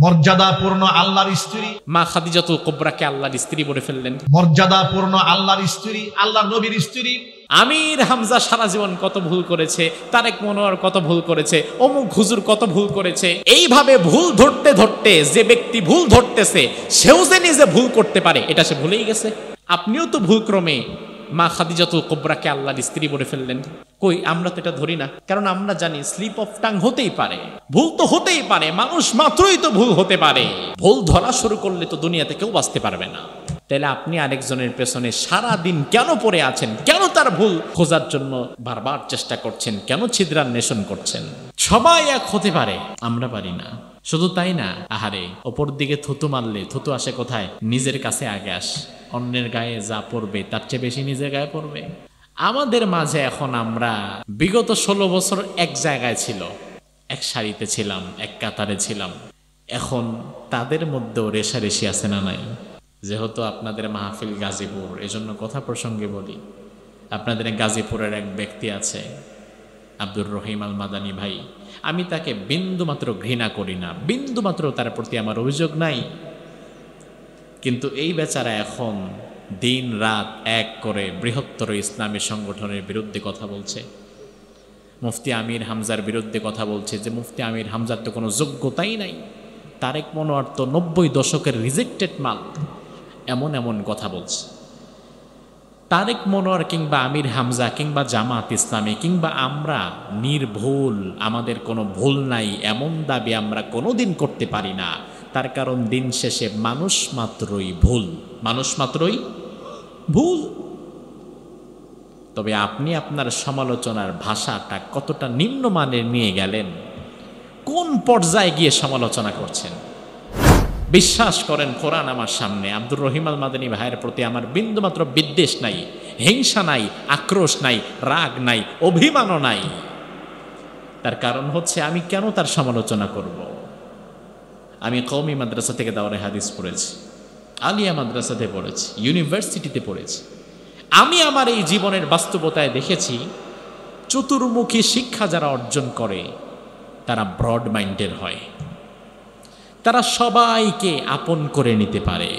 মর্যাদাপূর্ণ আল্লাহর স্ত্রী মা খাদিজাতুল কুবরাকে আল্লাহর স্ত্রী বলে ফেললেন। মর্যাদাপূর্ণ আল্লাহর স্ত্রী, আল্লাহর নবীর স্ত্রী। আমির হামজা সারা জীবন কত ভুল করেছে, তারেক মনোয়ার কত ভুল করেছে, অমুক হুজুর কত ভুল করেছে। এইভাবে ভুল ধরতে ধরতে যে ব্যক্তি ভুল ধরতেছে সেও যে নিজে ভুল করতে পারে এটা সে ভুলেই গেছে। আপনিও তো ভুলক্রমে মা খাদিজাতুল কুবরাকে আল্লাহর স্ত্রী বলে ফেললেন। কই, আমরা তো এটা ধরি না, কারণ আমরা জানি স্লিপ অফ টাং হতেই পারে, ভুল তো হতেই পারে, মানুষ মাত্রই তো ভুল হতে পারে। ভুল ধরা শুরু করলে তো দুনিয়াতে কেউ বাঁচতে পারবে না। তাহলে আপনি আরেকজনের পেছনে সারা দিন কেন পড়ে আছেন? কেন তার ভুল খোঁজার জন্য বারবার চেষ্টা করছেন? কেন ছিদ্রান্বেষণ করছেন? সবাই এক হতে পারে, আমরা পারি না। শুধু তাই না, আহারে, ওপর দিকে থুতু মারলে থুতু আসে কোথায়? নিজের কাছে আগে আস। অন্যের গায়ে যা পড়বে তার চেয়ে বেশি নিজের গায়ে পড়বে। আমাদের মাঝে এখন আমরা বিগত 16 বছর এক জায়গায় ছিল, এক সারিতে ছিলাম, এক কাতারে ছিলাম। এখন তাদের মধ্যেও রেশারেশি আছে না নাই? যেহেতু আপনাদের মাহফিল গাজীপুর, এজন্য কথা প্রসঙ্গে বলি। আপনাদের গাজীপুরের এক ব্যক্তি আছে আব্দুর রহিম আল মাদানী ভাই, আমি তাকে বিন্দুমাত্র ঘৃণা করি না, বিন্দুমাত্র তার প্রতি আমার অভিযোগ নাই। কিন্তু এই বেচারা এখন দিন রাত এক করে বৃহত্তর ইসলামী সংগঠনের বিরুদ্ধে কথা বলছে, মুফতি আমির হামজার বিরুদ্ধে কথা বলছে যে মুফতি আমির হামজার তো কোনো যোগ্যতাই নাই, তারেক মনোয়ার তো 90 দশকের রিজেক্টেড মাল, এমন এমন কথা বলছে। তারেক মনোয়ার কিংবা আমির হামজা কিংবা জামাত ইসলামী কিংবা আমরা নির্ভুল, আমাদের কোনো ভুল নাই, এমন দাবি আমরা কোনোদিন করতে পারি না। তার কারণ দিন শেষে মানুষ মাত্রই ভুল, মানুষ মাত্রই ভুল। তবে আপনি আপনার সমালোচনার ভাষাটা কতটা নিম্নমানের নিয়ে গেলেন, কোন পর্যায়ে গিয়ে সমালোচনা করছেন? বিশ্বাস করেন, কোরআন আমার সামনে, আব্দুর রহিম আল মাদানী ভাইয়ের প্রতি আমার বিন্দুমাত্র বিদ্বেষ নাই, হিংসা নাই, আক্রোশ নাই, রাগ নাই, অভিমানও নাই। তার কারণ হচ্ছে আমি কেন তার সমালোচনা করব? আমি কওমি মাদ্রাসা থেকে দাওরায়ে হাদিস পড়েছি, আলিয়া মাদ্রাসাতে পড়েছি, ইউনিভার্সিটিতে পড়েছি। আমি আমার এই জীবনের বাস্তবতায় দেখেছি চতুর্মুখী শিক্ষা যারা অর্জন করে তারা ব্রড মাইন্ডের হয়, তারা সবাইকে আপন করে নিতে পারে।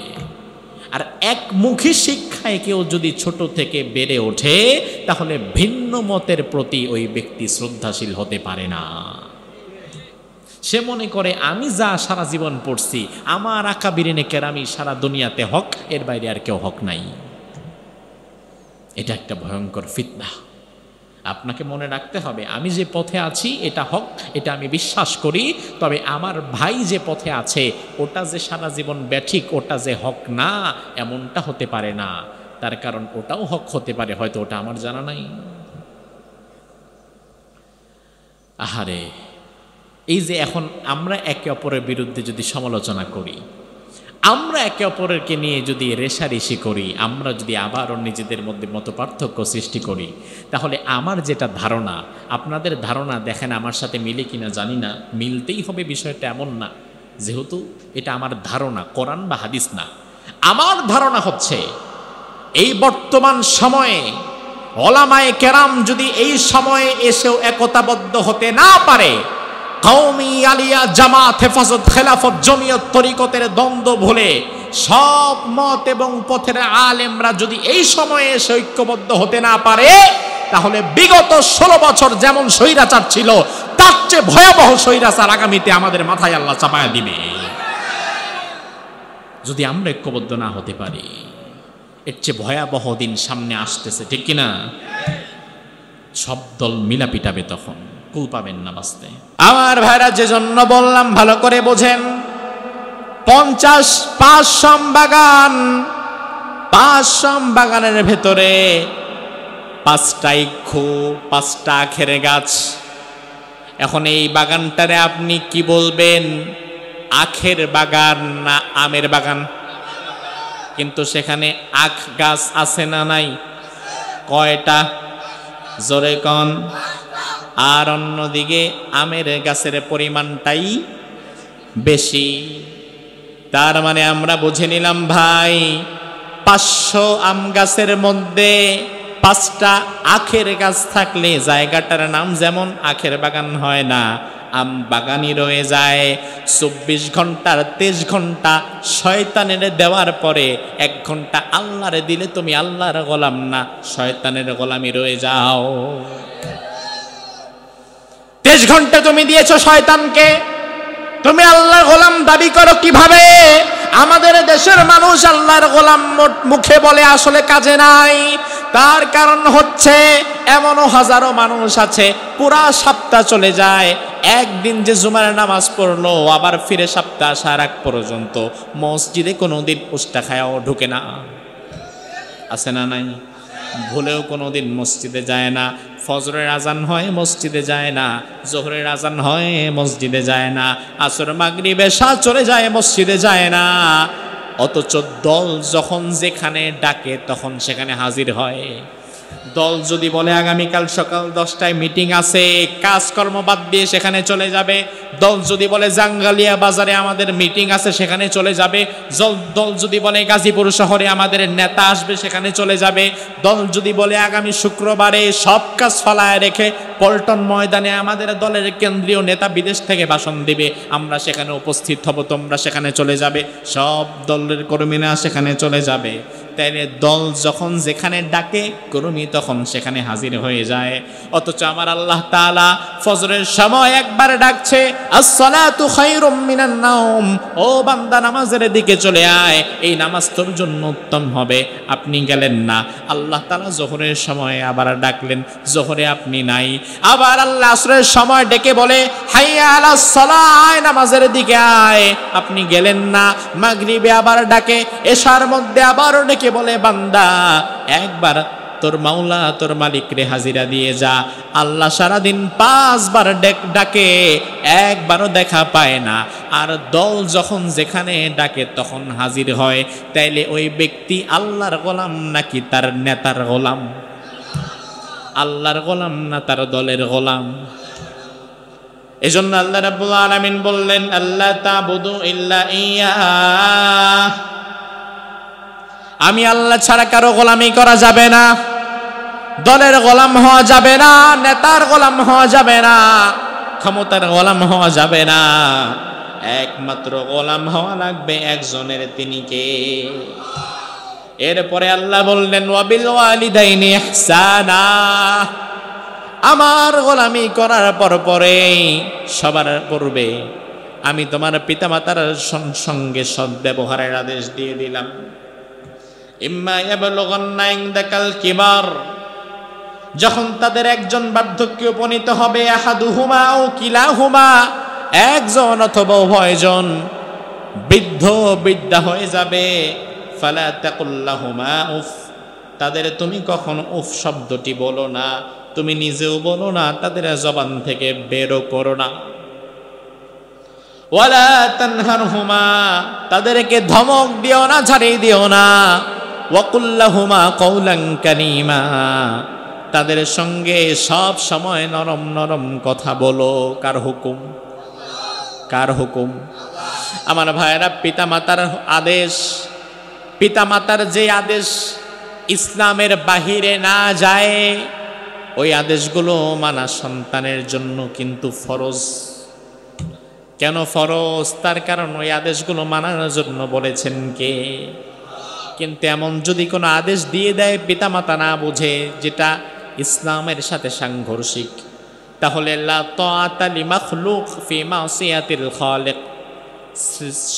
আর একমুখী শিক্ষায় কেউ যদি ছোট থেকে বেড়ে ওঠে তাহলে ভিন্ন মতের প্রতি ওই ব্যক্তি শ্রদ্ধাশীল হতে পারে না। সে মনে করে আমি যা সারা জীবন পড়ছি, আমার আকাবিরিনে কেরামি সারা দুনিয়াতে হক, এর বাইরে আর কেউ হক নাই। এটা একটা ভয়ঙ্কর ফিতনা। আপনাকে মনে রাখতে হবে, আমি যে পথে আছি এটা হক, এটা আমি বিশ্বাস করি। তবে আমার ভাই যে পথে আছে ওটা যে সারা জীবন ব্যাঠিক, ওটা যে হক না, এমনটা হতে পারে না। তার কারণ ওটাও হক হতে পারে, হয়তো ওটা আমার জানা নাই। আহারে, এই যে এখন আমরা একে অপরের বিরুদ্ধে যদি সমালোচনা করি, আমরা একে অপরকে নিয়ে যদি রেশারেশি করি, আমরা যদি আবারও নিজেদের মধ্যে মতপার্থক্য সৃষ্টি করি, তাহলে আমার যেটা ধারণা, আপনাদের ধারণা দেখেন আমার সাথে মিলে কিনা জানি না, মিলতেই হবে বিষয়টা এমন না। যেহেতু এটা আমার ধারণা, কোরআন বা হাদিস না, আমার ধারণা হচ্ছে এই বর্তমান সময়ে ওলামায়ে কেরাম যদি এই সময়ে এসেও একতাবদ্ধ হতে না পারে, কওমি, আলিয়া, জামাত, হেফাজত, খেলাফত, জমিয়ত, তরিকতের দ্বন্দ্ব ভুলে সব মত এবং পথের আলেমরা যদি এই সময়ে এসে ঐক্যবদ্ধ হতে না পারে, তাহলে বিগত 16 বছর যেমন স্বৈরাচার ছিল তার চেয়ে ভয়াবহ স্বৈরাচার আগামীতে আমাদের মাথায় আল্লাহ চাপায়া দিবে। যদি আমরা ঐক্যবদ্ধ না হতে পারি, এর চেয়ে ভয়াবহ দিন সামনে আসতেছে, ঠিক কিনা? সব দল মিলা পিটাবে, তখন কুল পাবেন না বাঁচতে। আমার ভাইরা, যে জন্য বললাম ভালো করে বোঝেন, ৫০ সম বাগান, ৫ সম বাগানের ভেতরে 5টা ইক্ষু, 5টা আখের গাছ। এখন এই বাগানটারে আপনি কি বলবেন, আখের বাগান না আমের বাগান? কিন্তু সেখানে আখ গাছ আছে না নাই? কয়টা? জোরে কন। আর অন্যদিকে আমের গাছের পরিমাণটাই বেশি। তার মানে আমরা বুঝে নিলাম ভাই, 500 আম গাছের মধ্যে 5টা আখের গাছ থাকলে জায়গাটার নাম যেমন আখের বাগান হয় না, আম বাগানি রয়ে যায়। 24 ঘন্টার 23 ঘন্টা শয়তানের দেওয়ার পরে 1 ঘন্টা আল্লাহরে দিলে তুমি আল্লাহর গোলাম না, শয়তানের গোলামি রয়ে যাও। 23 ঘন্টা তুমি দিয়েছো শয়তানকে, তুমি আল্লাহর গোলাম দাবি করো কিভাবে? আমাদের দেশের মানুষ আল্লাহর গোলাম মুখে বলে, আসলে কাজে নাই। তার কারণ হচ্ছে এমনও হাজারো মানুষ আছে পুরা সপ্তাহ চলে যায়, একদিন যে জুমার নামাজ পড়লো আবার ফিরে সপ্তাহ আসার আগ পর্যন্ত মসজিদে কোনোদিন উষ্টা খায়াও ঢুকে না। আছে না নাই? ভুলেও কোনোদিন মসজিদে যায় না। ফজরের আজান হয় মসজিদে যায় না, জোহরের আজান হয় মসজিদে যায় না, আসর মাগরিব এশা চলে যায় মসজিদে যায় না। অথচ দল যখন যেখানে ডাকে তখন সেখানে হাজির হয়। দল যদি বলে আগামীকাল সকাল 10টায় মিটিং আছে, কাজকর্ম বাদ দিয়ে সেখানে চলে যাবে। দল যদি বলে জাঙ্গালিয়া বাজারে আমাদের মিটিং আছে সেখানে চলে যাবে। দল যদি বলে গাজীপুর শহরে আমাদের নেতা আসবে সেখানে চলে যাবে। দল যদি বলে আগামী শুক্রবারে সব কাজ ফলায় রেখে পল্টন ময়দানে আমাদের দলের কেন্দ্রীয় নেতা বিদেশ থেকে ভাষণ দিবে, আমরা সেখানে উপস্থিত হব, তোমরা সেখানে চলে যাবে। সব দলের কর্মীরা সেখানে চলে যাবে। তাইলে দল যখন যেখানে ডাকে কর্মী তখন সেখানে হাজির হয়ে যায়। অথচ আমার আল্লাহ তাআলা ফজরের সময় একবার ডাকছে, আসসালাতু খায়রুম মিনান নাওম, ও বান্দা নামাজের দিকে চলে আয়, এই নামাজ তোর জন্য উত্তম হবে। আপনি গেলেন না। আল্লাহ তাআলা যোহরের সময় আবার ডাকলেন, যোহরে আপনি নাই। আবার আল্লাহ আসরের সময় ডেকে বলে, হাইয়া আলাস সালাহ, নামাজের দিকে আয়, আপনি গেলেন না। মাগরিবে আবার ডাকে, এশার মধ্যে আবারও ডেকে বলে, বান্দা একবার তোর মাওলা তোর মালিক রে হাজিরা দিয়ে যা। আল্লাহ সারাদিন 5 বার ডাকে, একবারও দেখা পায় না। আর দল যখন যেখানে ডাকে তখন হাজির হয়। তাইলে ওই ব্যক্তি আল্লাহর গোলাম নাকি তার নেতার গোলাম? আল্লাহর গোলাম না তার দলের গোলাম? এজন্য আল্লাহ রাব্বুল আলামিন বললেন, আল্লাহ তা'বুদু ইল্লা ইয়্যাহ, আমি আল্লাহ ছাড়া কারো গোলামি করা যাবে না, দলের গোলাম হওয়া যাবে না, নেতার গোলাম হওয়া যাবে না, ক্ষমতার গোলাম হওয়া যাবে না। একমাত্র গোলাম হওয়া লাগবে একজনের, তিনি কে? এরপরে আল্লাহ বললেন, ওয়াবিল ওয়ালিদাইনি ইহসানা, আমার গোলামি করার পরে সবার পূর্বে আমি তোমার পিতামাতার সঙ্গে সদ্ব্যবহারের আদেশ দিয়ে দিলাম। ইম্মা ইয়াবলুগান্না ইনদাকাল কিবার, যখন তাদের একজন বার্ধক্যে উপনীত হবে, আহাদুহুমা ও কিলাহুমা, একজন অথবা উভয়জন বৃদ্ধা হয়ে যাবে, ফালা তাকুল্লাহুমা উফ, তাদের তুমি কখনো উফ শব্দটি বলো না, তুমি নিজেও বলো না, তাদের জবান থেকে বেরো করো না। ওয়ালা তানহারহুমা, তাদেরকে ধমক দিও না, ঝাড়িয়ে দিও না। ওয়াকুল্লাহুমা কওলান কারীমা, তাদের সঙ্গে সব সময় নরম নরম কথা বলো। কার হুকুম? কার হুকুম? আমার ভাইয়েরা, পিতামাতার আদেশ, পিতামাতার যে আদেশ ইসলামের বাহিরে না যায়, ওই আদেশগুলো মানা সন্তানের জন্য কিন্তু ফরজ। কেন ফরজ? তার কারণ ওই আদেশগুলো মানার জন্য বলেছেন কে? কিন্তু এমন যদি কোনো আদেশ দিয়ে দেয় পিতামাতা না বুঝে, যেটা ইসলামের সাথে সাংঘর্ষিক, তাহলে লা তাআতা লিমাখলুক ফি মাসিয়াতিল খালিক,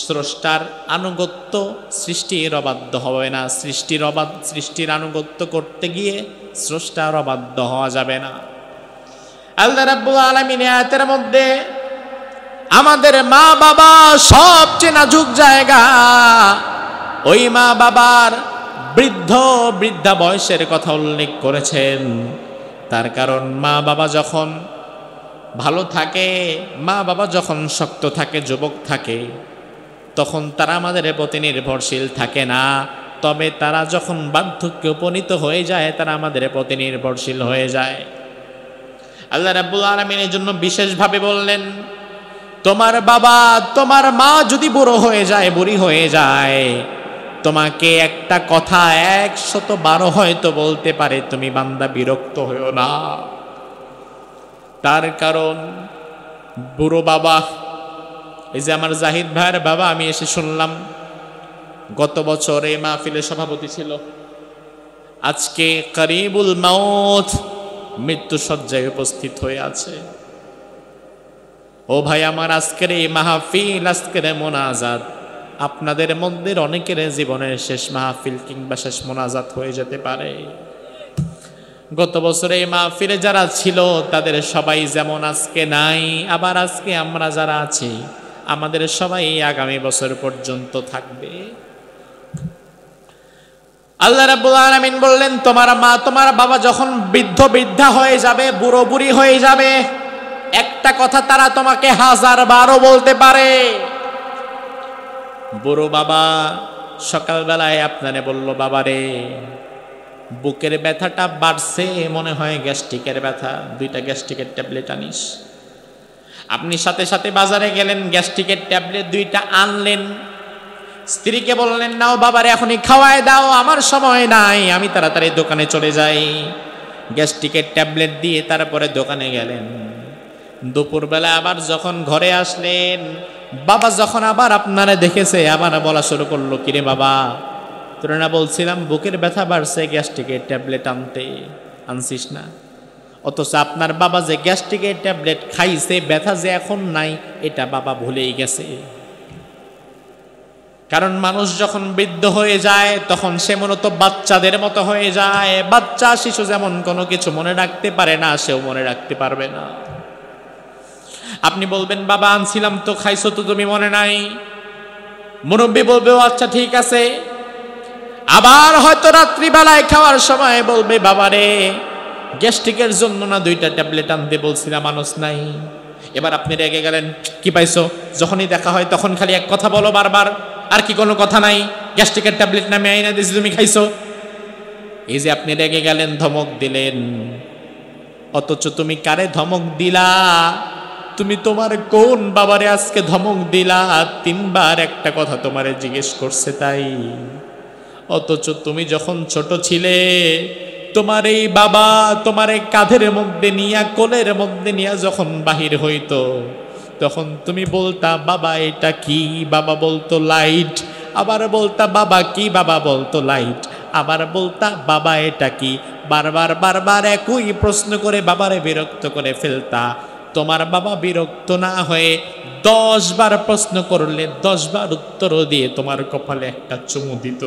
স্রষ্টার আনুগত্য সৃষ্টির অবাধ্য হবে না। সৃষ্টির আনুগত্য করতে গিয়ে স্রষ্টার অবাধ্য হওয়া যাবে না। আল্লাহ রাব্বুল আলামিন আয়াতের মধ্যে আমাদের মা বাবা সবচেয়ে নাজুক জায়গা, ওই মা বাবার বৃদ্ধা বয়সের কথা উল্লেখ করেছেন। তার কারণ মা বাবা যখন ভালো থাকে, মা বাবা যখন শক্ত থাকে, যুবক থাকে, তখন তারা আমাদের প্রতি নির্ভরশীল থাকে না। তবে তারা যখন বার্ধক্যে উপনীত হয়ে যায়, তারা আমাদের প্রতি নির্ভরশীল হয়ে যায়। আল্লাহ রাব্বুল আলামিন এর জন্য বিশেষভাবে বললেন, তোমার বাবা তোমার মা যদি বুড়ো হয়ে যায়, বুড়ি হয়ে যায়, তোমাকে একটা কথা 112 হয়তো বলতে পারে, তুমি বান্দা বিরক্ত হইও না। তার কারণ বুড়ো বাবা, এই যে আমার জাহিদ ভাইয়ের বাবা, আমি এসে শুনলাম গত বছর এই মাহফিলের সভাপতি ছিল, আজকে করিবুল মৌত, মৃত্যু সজ্জায় উপস্থিত হয়ে আছে। ও ভাই আমার, আজকের এই মাহফিল, আজকের মোনাজাত আপনাদের মধ্যে অনেকের জীবনের শেষ মাহফিল কিংবা শেষ মোনাজাত হয়ে যেতে পারে। গত বছর এই মাহফিলে যারা ছিল তাদের সবাই যেমন আজকে নাই, আবার আজকে আমরা যারা আছি আমাদের সবাই আগামী বছর পর্যন্ত থাকবে। আল্লাহ রাব্বুল আলামিন বললেন, তোমার মা তোমার বাবা যখন বৃদ্ধ বৃদ্ধা হয়ে যাবে, বুড়ো বুড়ি হয়ে যাবে, একটা কথা তারা তোমাকে 1000 বারও বলতে পারে। বুড়ো বাবা সকালবেলায় আপনারে বলল, বাবারে বুকের ব্যথাটা বাড়ছে, মনে হয় গ্যাস্ট্রিকের ব্যথা, 2টা গ্যাস্ট্রিকের ট্যাবলেট আনিস। আপনি সাথে সাথে বাজারে গেলেন, গ্যাস্ট্রিকের ট্যাবলেট 2টা আনলেন। স্ত্রীকে বললেন, নাও বাবারে এখনই খাওয়ায় দাও, আমার সময় নাই, আমি তাড়াতাড়ি দোকানে চলে যাই। গ্যাস্ট্রিকের ট্যাবলেট দিয়ে তারপরে দোকানে গেলেন। দুপুরবেলা আবার যখন ঘরে আসলেন, বাবা যখন আবার আপনারা দেখেছে, আবার বলা শুরু করলো, কিরে বাবা, তোর না বলছিলাম বুকের ব্যথা বাড়ছে, গ্যাস্ট্রিকের ট্যাবলেট আনতে, আনছিস না? অথচ আপনার বাবা যে গ্যাস্ট্রিকের ট্যাবলেট খাইছে, ব্যথা যে এখন নাই, এটা বাবা ভুলেই গেছে। কারণ মানুষ যখন বৃদ্ধ হয়ে যায় তখন সে মূলত বাচ্চাদের মতো হয়ে যায়। বাচ্চা শিশু যেমন কোনো কিছু মনে রাখতে পারে না, সেও মনে রাখতে পারবে না। আপনি বলবেন, বাবা আনছিলাম তো, খাইছো তো, তুমি মনে নাই। মুরব্বী বলবে, ও আচ্ছা ঠিক আছে। আবার হয়তো রাত্রিবেলায় খাওয়ার সময় বলবে, বাবারে গ্যাস্ট্রিকের জন্য না 2টা ট্যাবলেট আনতে বলছিলাম, আনস নাই। এবার আপনি রেগে গেলেন, কি পাইছো? যখনই দেখা হয় তখন খালি এক কথা বলো বারবার, আর কি কোনো কথা নাই? গ্যাস্ট্রিকের ট্যাবলেট নামে আইনা দিয়েছি, তুমি খাইছো। এই যে আপনি রেগে গেলেন, ধমক দিলেন, অথচ তুমি কারে ধমক দিলা? তুমি তোমার কোন বাবারে আজকে ধমক দিলা? 3 বার একটা কথা তোমারে জিজ্ঞেস করছে তাই। অথচ তুমি যখন ছোট ছিলে, তোমার এই বাবা তোমার এই কাঁধের মধ্যে নিয়া, কোলের মধ্যে নিয়া যখন বাহির হইতো, তখন তুমি বলতা, বাবা এটা কি? বাবা বলতো লাইট। আবার বলতা, বাবা কি? বাবা বলতো লাইট। আবার বলতা, বাবা এটা কি? বারবার বারবার একই প্রশ্ন করে বাবারে বিরক্ত করে ফেলতা। তোমার বাবা বিরক্ত না হয়ে 10 বার প্রশ্ন করলে 10 বার উত্তরও দিয়ে তোমার কপালে একটা চুমু দিত।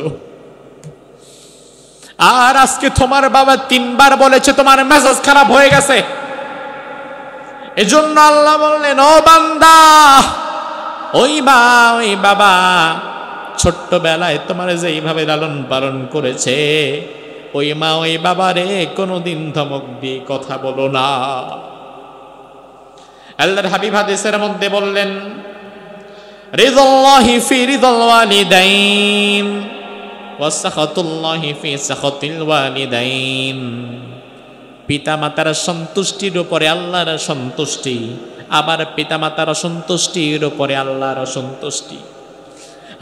আর আজকে তোমার বাবা 3 বার বলেছে, তোমার মেজাজ খারাপ হয়ে গেছে। এজন্য আল্লাহ বললেন, ও বান্দা, ওই মা ওই বাবা ছোট্টবেলায় তোমার যে এইভাবে লালন পালন করেছে, ওই মা ওই বাবারে কোনোদিন ধমক দিয়ে কথা বলো না। আল্লাহর হাবিব হাদিসের মধ্যে বললেন, রিদাল্লাহি ফি রিদাল ওয়ালিদাইন ওয়া সাখাতুল্লাহি ফি সাখাতিল ওয়ালিদাইন। পিতামাতার সন্তুষ্টির উপরে আল্লাহর সন্তুষ্টি, আবার পিতামাতার অসন্তুষ্টির উপরে আল্লাহর অসন্তুষ্টি।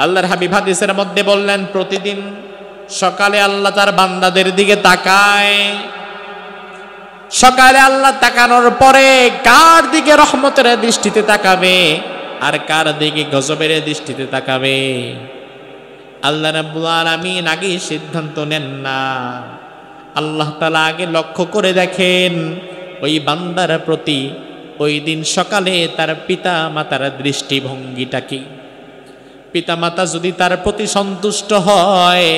আল্লাহর হাবিব হাদিসের মধ্যে বললেন, প্রতিদিন সকালে আল্লাহ তার বান্দাদের দিকে তাকায়। সকালে আল্লাহ তাকানোর পরে কার দিকে রহমতের দৃষ্টিতে তাকাবে আর কার দিকে গজবের দৃষ্টিতে তাকাবে, আল্লাহ রাব্বুল আলামিন আগে সিদ্ধান্ত নেন না। আল্লাহ তাআলা আগে লক্ষ্য করে দেখেন ওই বান্দার প্রতি ওই দিন সকালে তার পিতা মাতার দৃষ্টিভঙ্গিটা কি। পিতা মাতা যদি তার প্রতি সন্তুষ্ট হয়,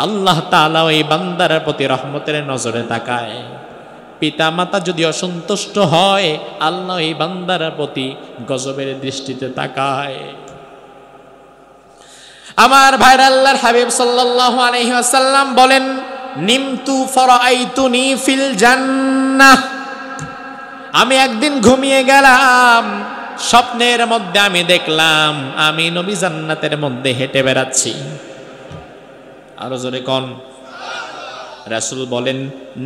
আল্লাহ তাআলা ওই বান্দার প্রতি রহমতের নজরে তাকায়। পিতা মাতা যদি অসন্তুষ্ট হয়, আল্লাহ এই বান্দার প্রতি গজবের দৃষ্টিতে তাকায়। আমার ভাইরা, আল্লাহর হাবিব সাল্লাল্লাহু আলাইহি ওয়াসাল্লাম বলেন, নিমতু ফারাআইতুনি ফিল জান্নাহ। আমি একদিন ঘুমিয়ে গেলাম, স্বপ্নের মধ্যে আমি দেখলাম আমি নবী জান্নাতের মধ্যে হেঁটে বেড়াচ্ছি। আরো জোরে কোন। রাসূল বলেন,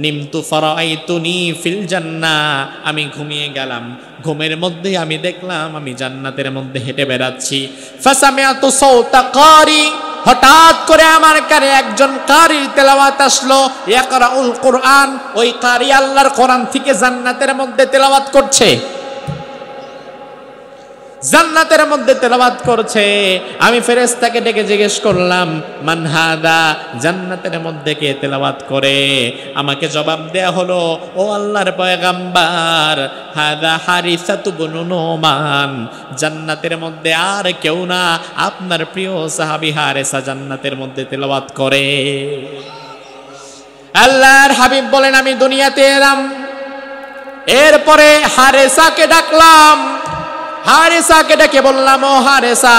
নিমতু ফারাআইতুনি ফিল জান্নাহ। আমি ঘুমিয়ে গেলাম, ঘুমের মধ্যে আমি দেখলাম আমি জান্নাতের মধ্যে হেঁটে বেড়াচ্ছি। ফাসামিআতু সাওতা কারি। হঠাৎ করে আমার কানে একজন কারির তেলাওয়াত আসলো, ইয়াকরাউল কুরআন। ওই কারি আল্লাহর কোরআন থেকে জান্নাতের মধ্যে তেলাওয়াত করছে। জান্নাতের মধ্যে তেলাওয়াত করছে। আমি ফেরেশতাকে ডেকে জিজ্ঞেস করলাম, মান হাদা, জান্নাতের মধ্যে কে তেলাওয়াত করে? আমাকে জবাব দেয়া হলো, ও আল্লাহর পয়গাম্বার, হাদা হারিসাতু ইবনু নুমান, জান্নাতের মধ্যে আর কেউ না, আপনার প্রিয় সাহাবী হারেসা জান্নাতের মধ্যে তেলাওয়াত করে। আল্লাহর হাবিব বলেন, আমি দুনিয়াতে এলাম, এরপরে হারেসাকে ডাকলাম, হারেসাকে ডেকে বললাম, ও হারেসা,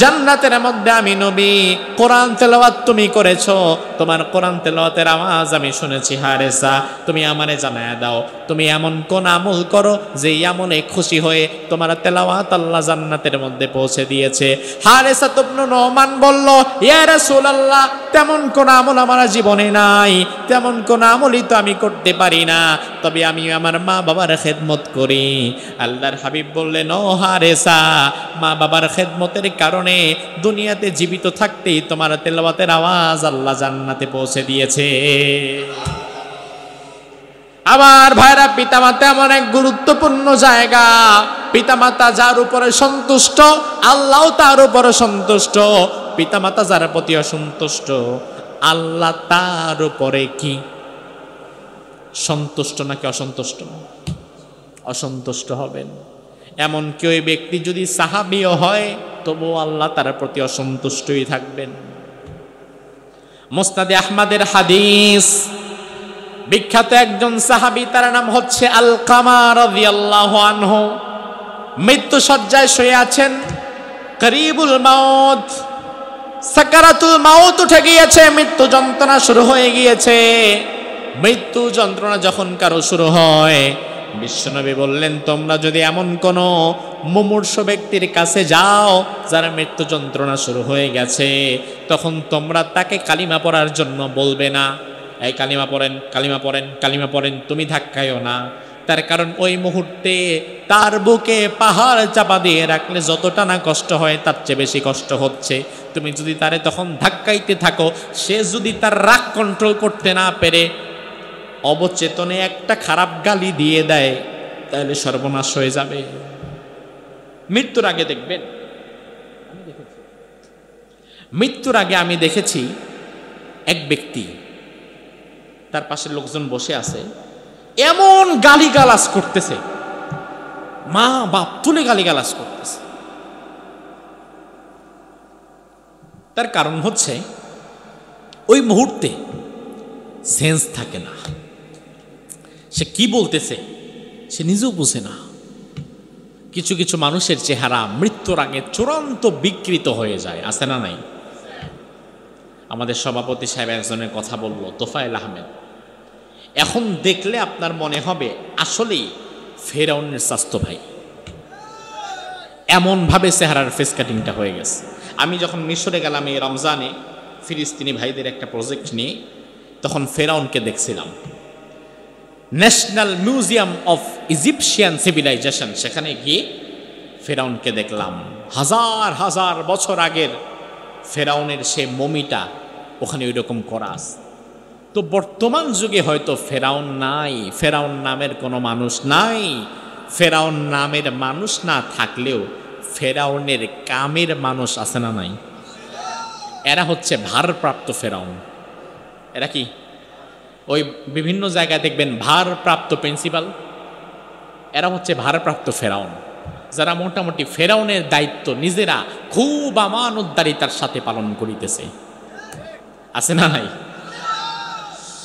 জান্নাতের মধ্যে আমি নবী কোরআন তেলাওয়াত তুমি করেছো, তোমার কোরআন তেলাওয়াতের আওয়াজ আমি শুনেছি। হারেসা, তুমি আমারে জানায়া দাও, তুমি এমন কোন আমল করো যে আমলে খুশি হয়ে তোমার তেলাওয়াত আল্লাহ জান্নাতের মধ্যে পৌঁছে দিয়েছে। হারেসা ইবনে নুমান বলল, ইয়া রাসূলুল্লাহ, তেমন কোন আমল আমার জীবনে নাই, তেমন কোন আমলই তো আমি করতে পারি না, তবে আমি আমার মা বাবার খেদমত করি। আল্লাহর হাবিব বললেন, ও হারেসা, মা বাবার খেদমতের কারণে দুনিয়াতে জীবিত থাকতেই তোমার তেলাওয়াতের আওয়াজ আল্লাহ জান্নাতে পৌঁছে দিয়েছে। আমার ভাইরা, পিতামাতা এমন এক গুরুত্বপূর্ণ জায়গা, পিতামাতা যার উপরে সন্তুষ্ট আল্লাহ তার উপরে সন্তুষ্ট, পিতামাতা যার প্রতি অসন্তুষ্ট আল্লাহ তার উপরে কি সন্তুষ্ট নাকি অসন্তুষ্ট? অসন্তুষ্ট হবেন। এমন কেউ ব্যক্তি যদি সাহাবীও হয় তবু আল্লাহ তার প্রতি অসন্তুষ্টই থাকবেন। মুসনাদে আহমদের হাদিস, বিখ্যাত একজন সাহাবী, তার নাম হচ্ছে আলকামা রাদিয়াল্লাহু আনহু, মৃত্যু শয্যায় শুয়ে আছেন, করিবুল মাউত, সাকারাতুল মাউত উঠে গিয়েছে, মৃত্যু যন্ত্রণা শুরু হয়ে গিয়েছে। মৃত্যু যন্ত্রণা যখন কারো শুরু হয়, বিশ্বনবী বললেন, তোমরা যদি এমন কোন মুমূর্ষ ব্যক্তির কাছে যাও যার মৃত্যু যন্ত্রণা শুরু হয়ে গেছে, তখন তোমরা তাকে কালিমা পড়ার জন্য বলবে না, এই কালিমা পড়েন, কালিমা পড়েন, কালিমা পড়েন, তুমি ধাক্কায়ও না। তার কারণ ওই মুহূর্তে তার বুকে পাহাড় চাপা দিয়ে রাখলে যতটা না কষ্ট হয় তার চেয়ে বেশি কষ্ট হচ্ছে। তুমি যদি তারে তখন ধাক্কাইতে থাকো, সে যদি তার রাগ কন্ট্রোল করতে না পেরে অবচেতনে একটা খারাপ গালি দিয়ে দেয়, তাহলে সর্বনাশ হয়ে যাবে। মৃত্যুর আগে দেখবেন, মৃত্যুর আগে আমি দেখেছি এক ব্যক্তি, তার পাশে লোকজন বসে আছে, এমন গালিগালাজ করতেছে, মা বাপ তুলে গালিগালাজ করতেছে। তার কারণ হচ্ছে ওই মুহূর্তে সেন্স থাকে না, সে কি বলতেছে সে নিজেও বুঝে না। কিছু কিছু মানুষের চেহারা মৃত্যুর আগে চূড়ান্ত বিকৃত হয়ে যায়, আছে না নাই? আমাদের সভাপতি সাহেব একজনের কথা বলল, তোফায়েল আহমেদ, এখন দেখলে আপনার মনে হবে আসলেই ফেরাউনের স্বাস্থ্য ভাই, এমনভাবে চেহারার ফেস কাটিংটা হয়ে গেছে। আমি যখন মিশরে গেলাম এই রমজানে ফিলিস্তিনি ভাইদের একটা প্রজেক্ট নিয়ে, তখন ফেরাউনকে দেখছিলাম। National museum of Egyptian civilization, সেখানে গিয়ে ফেরাউনকে দেখলাম। হাজার হাজার বছর আগের ফেরাউনের সে মমিটা ওখানে ওই রকম করা আছে। তো বর্তমান যুগে হয়তো ফেরাউন নাই, ফেরাউন নামের কোনো মানুষ নাই। ফেরাউন নামের মানুষ না থাকলেও ফেরাউনের কামের মানুষ আছে না নাই? এরা হচ্ছে ভারপ্রাপ্ত ফেরাউন। এরা কি ওই বিভিন্ন জায়গায় দেখবেন ভারপ্রাপ্ত প্রিন্সিপাল, এরা হচ্ছে ভারপ্রাপ্ত ফেরাউন, যারা মোটামুটি ফেরাউনের দায়িত্ব নিজেরা খুব আমানতদারিতার সাথে পালন করিতেছে, আছে না নাই?